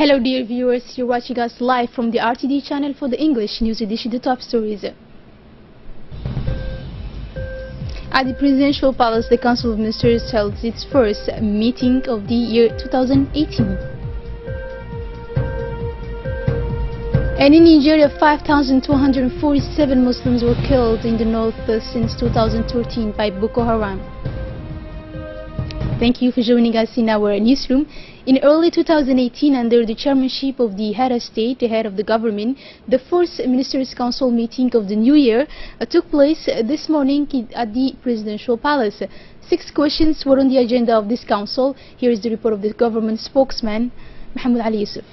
Hello dear viewers, you're watching us live from the RTD channel for the English news edition, the top stories. At the Presidential Palace, the Council of Ministers held its first meeting of the year 2018. And in Nigeria, 5,247 Muslims were killed in the north since 2013 by Boko Haram. Thank you for joining us in our newsroom. In early 2018, under the chairmanship of the head of state, the head of the government, the first Ministers' Council meeting of the new year took place this morning at the Presidential Palace. 6 questions were on the agenda of this council. Here is the report of the government spokesman, Mohamed Ali Yusuf.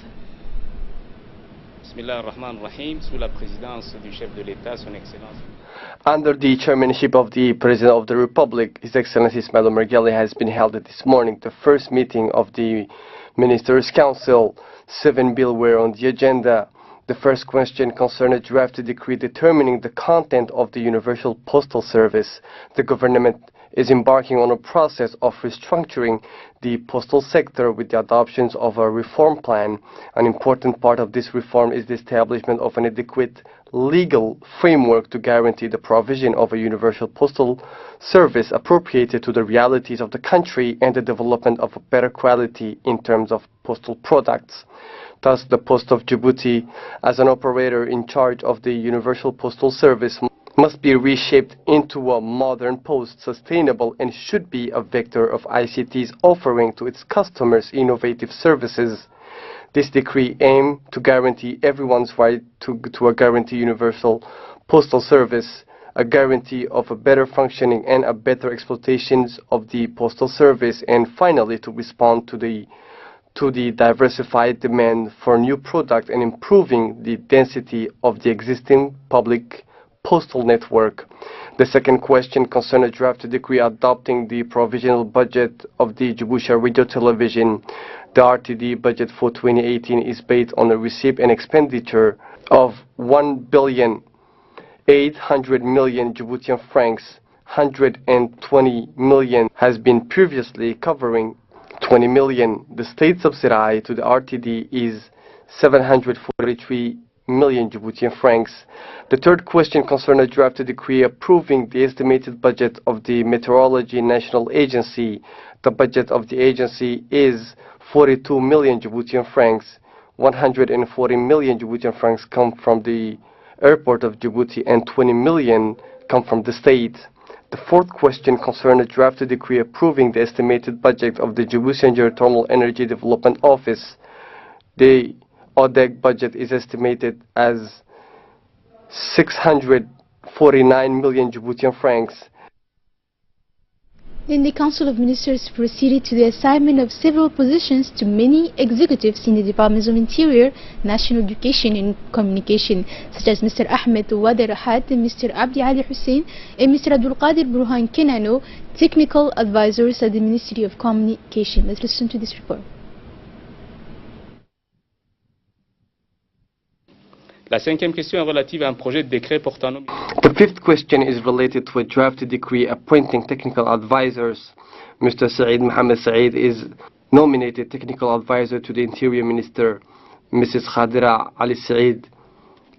Sous la présidence du chef de l'État, son Excellence. Under the chairmanship of the President of the Republic, His Excellency Ismail Omar Guelleh, has been held this morning the first meeting of the Ministers' Council. 7 bills were on the agenda. The first question concerned a draft decree determining the content of the Universal Postal Service. The government is embarking on a process of restructuring the postal sector with the adoption of a reform plan. An important part of this reform is the establishment of an adequate legal framework to guarantee the provision of a universal postal service appropriated to the realities of the country and the development of a better quality in terms of postal products. Thus, the Post of Djibouti, as an operator in charge of the Universal Postal Service, must be reshaped into a modern post, sustainable, and should be a vector of ICT's offering to its customers innovative services. This decree aims to guarantee everyone's right to a guaranteed universal postal service, a guarantee of a better functioning and a better exploitations of the postal service, and finally to respond to the diversified demand for new products and improving the density of the existing public postal network. The second question concerned a draft decree adopting the provisional budget of the Djibouti Radio Television. The RTD budget for 2018 is based on a receipt and expenditure of 1,800,000,000 Djiboutian francs. 120 million has been previously covering 20 million. The state subsidy to the RTD is 743 million Djiboutian francs. The third question concerned a draft decree approving the estimated budget of the Meteorology National Agency. The budget of the agency is 42 million Djiboutian francs. 140 million Djiboutian francs come from the airport of Djibouti and 20 million come from the state. The fourth question concerned a draft decree approving the estimated budget of the Djiboutian Geothermal Energy Development Office. The ODEC budget is estimated as 649 million Djiboutian francs. Then the Council of Ministers proceeded to the assignment of several positions to many executives in the Departments of Interior, National Education and Communication, such as Mr. Ahmed Wader Rahat, Mr. Abdi Ali Hussein, and Mr. Abdul Qadir Burhan Kenano, technical advisors at the Ministry of Communication. Let's listen to this report. La cinquième question est relative à un projet de décret portant. The fifth question is related to a draft decree appointing technical advisors. Mr. Saeed Mohammed Saeed is nominated technical advisor to the Interior Minister. Mrs. Khadira Ali Saeed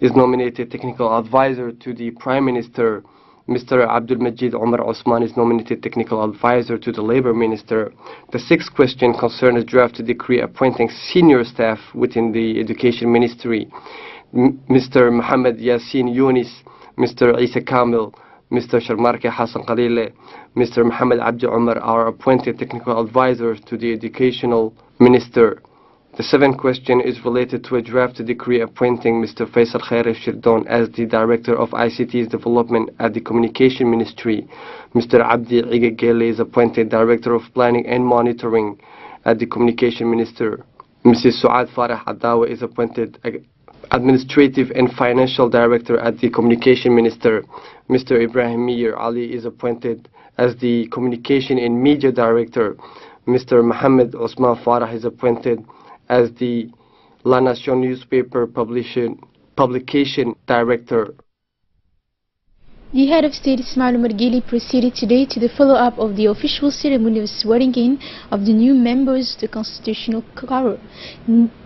is nominated technical advisor to the Prime Minister. Mr. Abdul Majid Omar Osman is nominated technical advisor to the Labor Minister. The sixth question concerns a draft decree appointing senior staff within the Education Ministry. Mr. Mohammed Yassin Yunis, Mr. Isa Kamil, Mr. Sharmarke Hassan Khalile, Mr. Mohammed Abdi Omar are appointed technical advisors to the Educational Minister. The seventh question is related to a draft decree appointing Mr. Faisal Khairif Shirdon as the Director of ICT's Development at the Communication Ministry. Mr. Abdi Igegele is appointed Director of Planning and Monitoring at the Communication Minister. Mrs. Suad Farah Adawa is appointed Administrative and Financial Director at the Communication Minister. Mr. Ibrahim Mir Ali is appointed as the Communication and Media Director. Mr. Mohammed Osman Farah is appointed as the La Nation newspaper publication director. The head of state Ismail Omar Guelleh proceeded today to the follow-up of the official ceremony of swearing in of the new members of the Constitutional Court.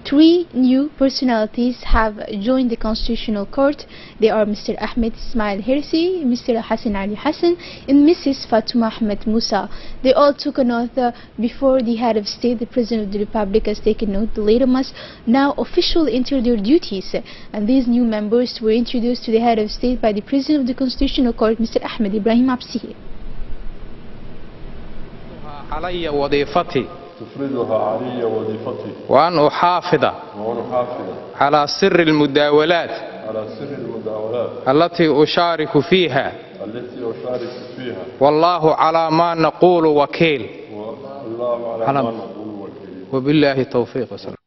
Three new personalities have joined the Constitutional Court. They are Mr. Ahmed Ismail Hirsi, Mr. Hassan Ali Hassan, and Mrs. Fatuma Ahmed Musa. They all took an oath before the head of state. The President of the Republic has taken note. The latter must now officially enter their duties. And these new members were introduced to the head of state by the President of the Constitutional Court, Mr. Ahmed Ibrahim Absihi. علي وظيفتي تفرضها علي وظيفتي وأن أحافظ على سر المداولات التي أشارك فيها والله على ما نقول وكيل وبالله التوفيق.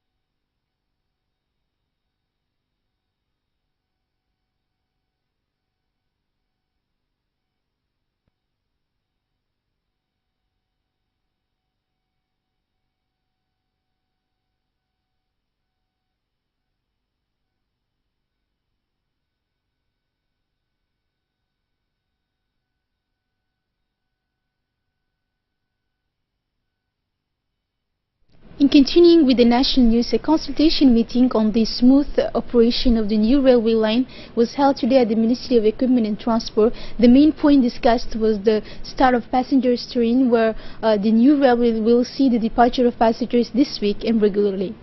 In continuing with the national news, a consultation meeting on the smooth operation of the new railway line was held today at the Ministry of Equipment and Transport. The main point discussed was the start of passengers train, where the new railway will see the departure of passengers this week and regularly.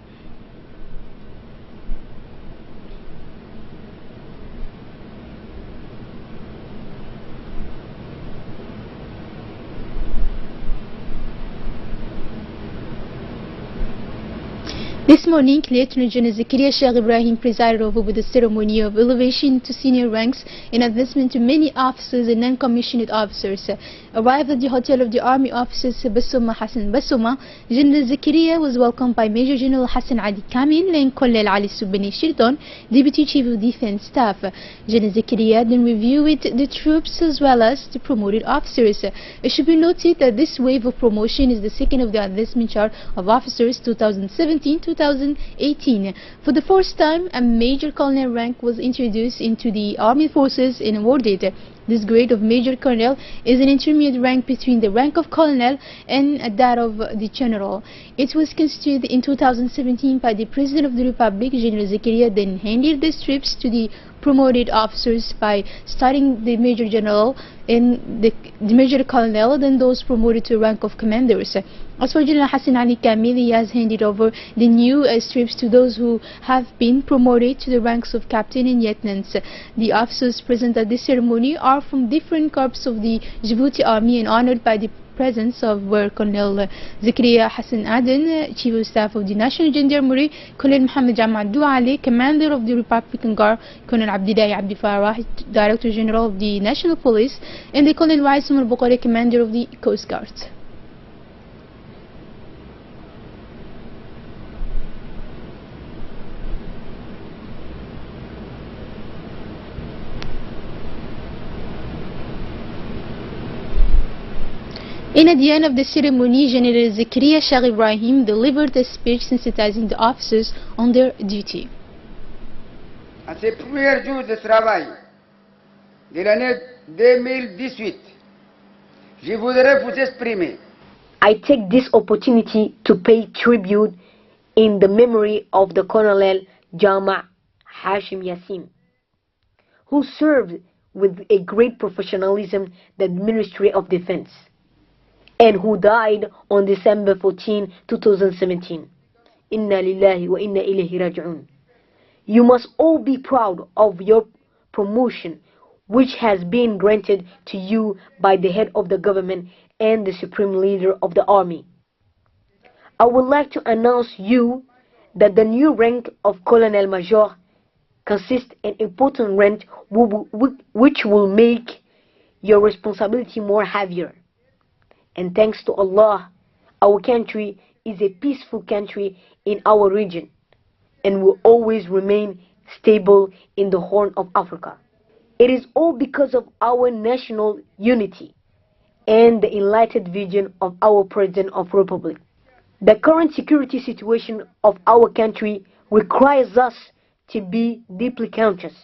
This morning, Lieutenant General Zakaria Sheikh Ibrahim presided over with the ceremony of elevation to senior ranks and advancement to many officers and non-commissioned officers. Arrived at the Hotel of the Army Officers Bassuma Hassan Bassuma, General Zakaria was welcomed by Major General Hassan Adi Kamil and Colonel Ali Subani Shirton, Deputy Chief of Defense Staff. General Zakaria then reviewed the troops as well as the promoted officers. It should be noted that this wave of promotion is the second of the advancement chart of officers 2017-2018. For the first time, a Major Colonel rank was introduced into the Army Forces and awarded. This grade of Major Colonel is an intermediate rank between the rank of Colonel and that of the General. It was constituted in 2017 by the President of the Republic, General Zakaria, then handed the strips to the promoted officers by starting the Major General and the Major Colonel, then those promoted to rank of Commanders. As for General Hassan Ali Kamil, he has handed over the new strips to those who have been promoted to the ranks of Captain and Lieutenants. The officers present at this ceremony are from different corps of the Djibouti Army and honored by the presence of Colonel Zakaria Hassan Aden, Chief of Staff of the National Gendarmerie, Colonel Mohammed Jamad Douali, Commander of the Republican Guard, Colonel Abdillahi Abdi Farah, Director General of the National Police, and the Colonel Waisum al-Bukhari, Commander of the Coast Guard. In at the end of the ceremony, General Zakaria Sheikh Ibrahim delivered a speech sensitizing the officers on their duty. En ce premier jour de travail de l'année 2018, je voudrais vous exprimer. I take this opportunity to pay tribute in the memory of the Colonel Jama Hashim Yassin, who served with a great professionalism the Ministry of Defense, and who died on December 14, 2017. Inna lillahi wa inna ilayhi raj'un. You must all be proud of your promotion, which has been granted to you by the head of the government and the supreme leader of the army. I would like to announce you that the new rank of Colonel Major consists an important rank which will make your responsibility more heavier. And thanks to Allah, our country is a peaceful country in our region and will always remain stable in the Horn of Africa. It is all because of our national unity and the enlightened vision of our President of the Republic. The current security situation of our country requires us to be deeply conscious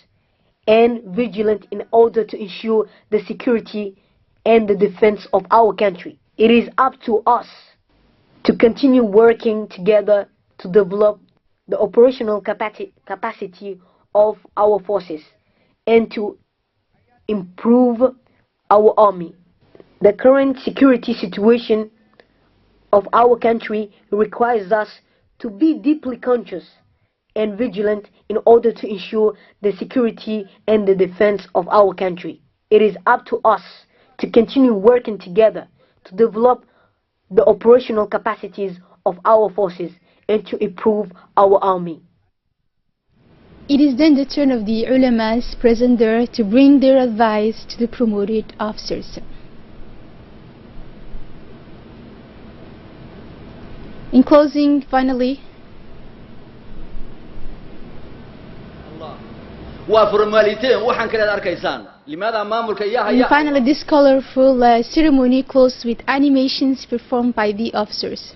and vigilant in order to ensure the security and the defense of our country. It is up to us to continue working together to develop the operational capacity of our forces and to improve our army. The current security situation of our country requires us to be deeply conscious and vigilant in order to ensure the security and the defense of our country. It is up to us to continue working together to develop the operational capacities of our forces and to improve our army. It is then the turn of the ulamas present there to bring their advice to the promoted officers. In closing, finally, and finally, this colorful ceremony closed with animations performed by the officers.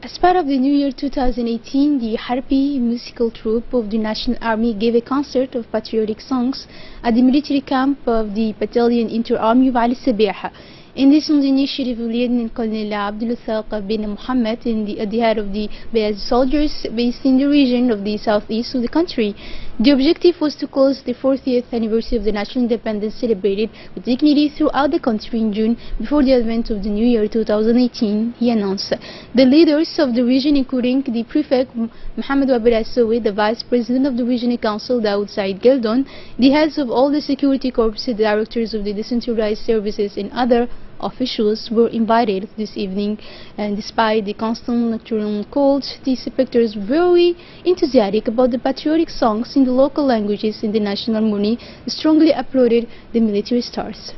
As part of the New Year 2018, the Harpi musical troupe of the National Army gave a concert of patriotic songs at the military camp of the Battalion Inter-Army Wali Sabiha. In this on the initiative of Lieutenant Colonel Abdul Thaq bin Muhammad at the head of the Bayaz soldiers based in the region of the southeast of the country. The objective was to close the 40th anniversary of the national independence celebrated with dignity throughout the country in June before the advent of the New Year 2018, he announced. The leaders of the region, including the Prefect Mohammed Wabir Assowi, the Vice President of the Regional Council Daoud Said Geldon, the heads of all the security corps, the directors of the decentralized services and other officials were invited this evening, and despite the constant nocturnal cold, the spectators were very enthusiastic about the patriotic songs in the local languages in the national harmony, strongly applauded the military stars.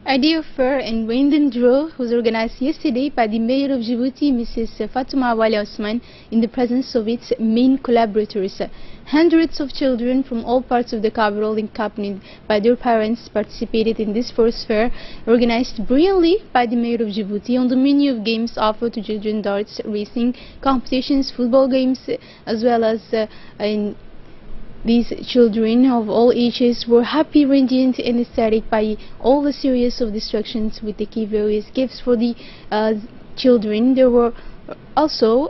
A day of fair and random draw was organized yesterday by the Mayor of Djibouti, Mrs. Fatuma Wali Osman, in the presence of its main collaborators. Hundreds of children from all parts of the capital, accompanied by their parents, participated in this first fair, organized brilliantly by the Mayor of Djibouti. On the menu of games offered to children, darts, racing, competitions, football games, as well as these children of all ages were happy, radiant, and ecstatic by all the series of distractions with the key various gifts for the children. There were also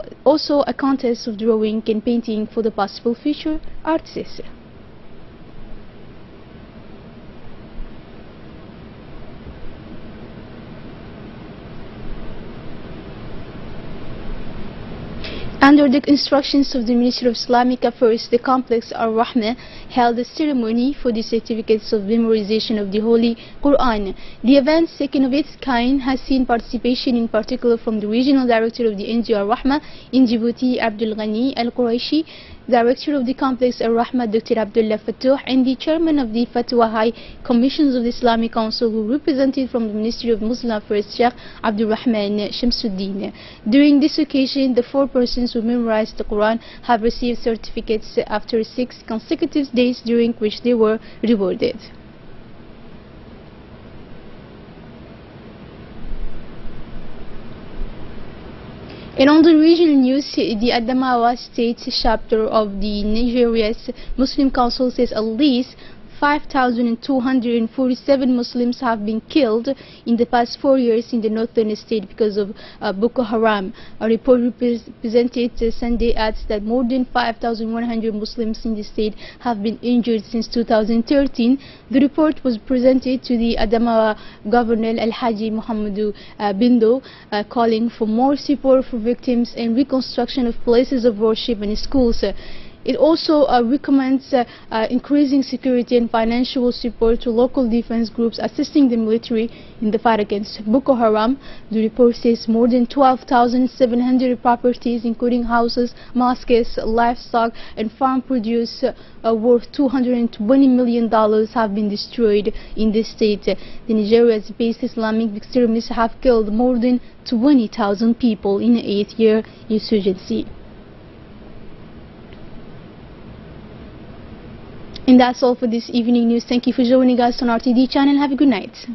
a contest of drawing and painting for the possible future artists. Under the instructions of the Ministry of Islamic Affairs, the complex Al-Rahma held a ceremony for the certificates of memorization of the Holy Quran. The event, second of its kind, has seen participation in particular from the Regional Director of the NGO Al-Rahma in Djibouti, Abdul Ghani Al-Quraishi, Director of the complex Al-Rahma, Dr. Abdullah Fatouh, and the Chairman of the Fatwa High Commissions of the Islamic Council, who represented from the Ministry of Muslim Affairs, Sheikh Abdul Rahman Shamsuddin. During this occasion, the 4 persons who memorized the Quran have received certificates after 6 consecutive days, during which they were rewarded. And on the regional news, the Adamawa State chapter of the Nigeria's Muslim Council says at least 5,247 Muslims have been killed in the past 4 years in the northern state because of Boko Haram. A report presented Sunday adds that more than 5,100 Muslims in the state have been injured since 2013. The report was presented to the Adamawa Governor Al-Haji Muhammadu Bindo, calling for more support for victims and reconstruction of places of worship and schools. It also recommends increasing security and financial support to local defense groups assisting the military in the fight against Boko Haram. The report says more than 12,700 properties, including houses, mosques, livestock, and farm produce worth $220 million have been destroyed in this state. The Nigeria-based Islamic extremists have killed more than 20,000 people in an 8-year insurgency. And that's all for this evening news. Thank you for joining us on our TD channel. Have a good night.